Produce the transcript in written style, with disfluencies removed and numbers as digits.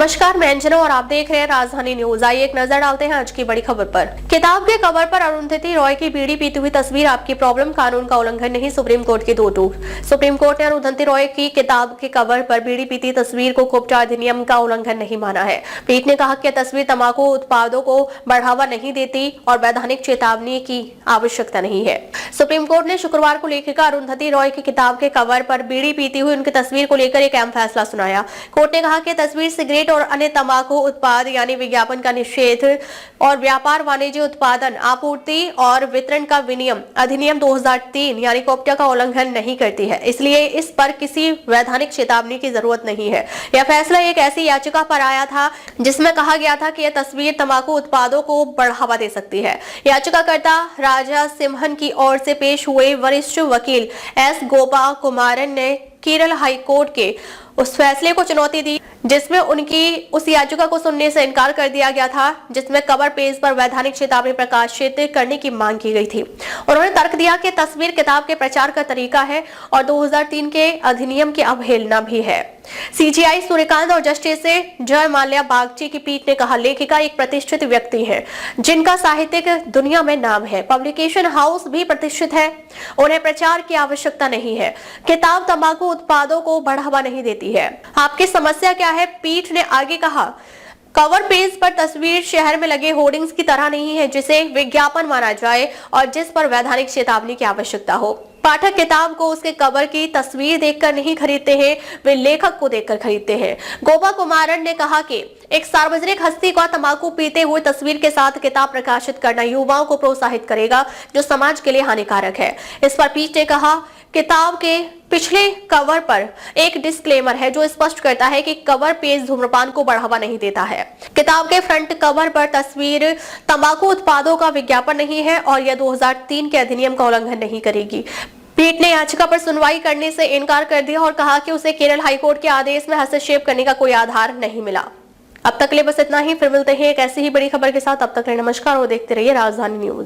नमस्कार, मैं अंजना और आप देख रहे हैं राजधानी न्यूज। आइए एक नजर डालते हैं आज की बड़ी खबर पर। किताब के कवर पर अरुंधति रॉय की बीड़ी पीती हुई तस्वीर आपकी प्रॉब्लम, कानून का उल्लंघन नहीं, सुप्रीम कोर्ट की दो टूक। सुप्रीम कोर्ट ने अरुंधति रॉय की किताब के कवर पर बीड़ी पीती तस्वीर को खोपचा अधिनियम का उल्लंघन नहीं माना है। पीठ ने कहा कि तस्वीर तंबाकू उत्पादों को बढ़ावा नहीं देती और वैधानिक चेतावनी की आवश्यकता नहीं है। सुप्रीम कोर्ट ने शुक्रवार को लेखिका अरुंधति रॉय की किताब के कवर पर बीड़ी पीती हुई उनकी तस्वीर को लेकर एक अहम फैसला सुनाया। कोर्ट ने कहा कि तस्वीर सिगरेट और अन्य तंबाकू उत्पाद यानी विज्ञापन का निषेध और व्यापार, वाणिज्य, उत्पादन, आपूर्ति और वितरण का विनियम अधिनियम 2003 यानी कोप्टा का उल्लंघन नहीं करती है, इसलिए इस पर किसी वैधानिक चेतावनी की जरूरत नहीं है। यह फैसला एक ऐसी याचिका पर आया था जिसमें कहा गया था कि यह तस्वीर तंबाकू उत्पादों को बढ़ावा दे सकती है। याचिकाकर्ता राजा सिम्हन की ओर से पेश हुए वरिष्ठ वकील एस गोपा कुमारन ने केरल हाईकोर्ट के उस फैसले को चुनौती दी जिसमें उनकी उस याचिका को सुनने से इनकार कर दिया गया था जिसमें कवर पेज पर वैधानिक चेतावनी प्रकाशित करने की मांग की गई थी। उन्होंने तर्क दिया कि तस्वीर किताब के प्रचार का तरीका है और 2003 के अधिनियम की अवहेलना भी है। सीजीआई सूर्यकांत और जस्टिस जय माल्या बागची की पीठ ने कहा, लेखिका एक प्रतिष्ठित व्यक्ति है जिनका साहित्यिक दुनिया में नाम है, पब्लिकेशन हाउस भी प्रतिष्ठित है, उन्हें प्रचार की आवश्यकता नहीं है। किताब तंबाकू उत्पादों को बढ़ावा नहीं देती है। आपकी समस्या क्या है? पीठ ने आगे कहा, कवर पेज पर तस्वीर शहर में लगे होर्डिंग्स की तरह नहीं है जिसे विज्ञापन माना जाए और जिस पर वैधानिक चेतावनी की आवश्यकता हो। पाठक किताब को उसके कवर की तस्वीर देखकर नहीं खरीदते हैं, वे लेखक को देखकर खरीदते हैं। गोपा कुमारन ने कहा कि एक सार्वजनिक हस्ती का तंबाकू पीते हुए तस्वीर के साथ किताब प्रकाशित करना युवाओं को प्रोत्साहित करेगा जो समाज के लिए हानिकारक है। इस पर पीठ ने कहा, किताब के पिछले कवर पर एक डिस्क्लेमर है जो स्पष्ट करता है कि कवर पेज धूम्रपान को बढ़ावा नहीं देता है। किताब के फ्रंट कवर पर तस्वीर तंबाकू उत्पादों का विज्ञापन नहीं है और यह 2003 के अधिनियम का उल्लंघन नहीं करेगी। पीठ ने याचिका पर सुनवाई करने से इनकार कर दिया और कहा कि उसे केरल हाईकोर्ट के आदेश में हस्तक्षेप करने का कोई आधार नहीं मिला। अब तक के लिए बस इतना ही, फिर मिलते हैं एक ऐसी ही बड़ी खबर के साथ। अब तक के लिए नमस्कार और देखते रहिए राजधानी न्यूज।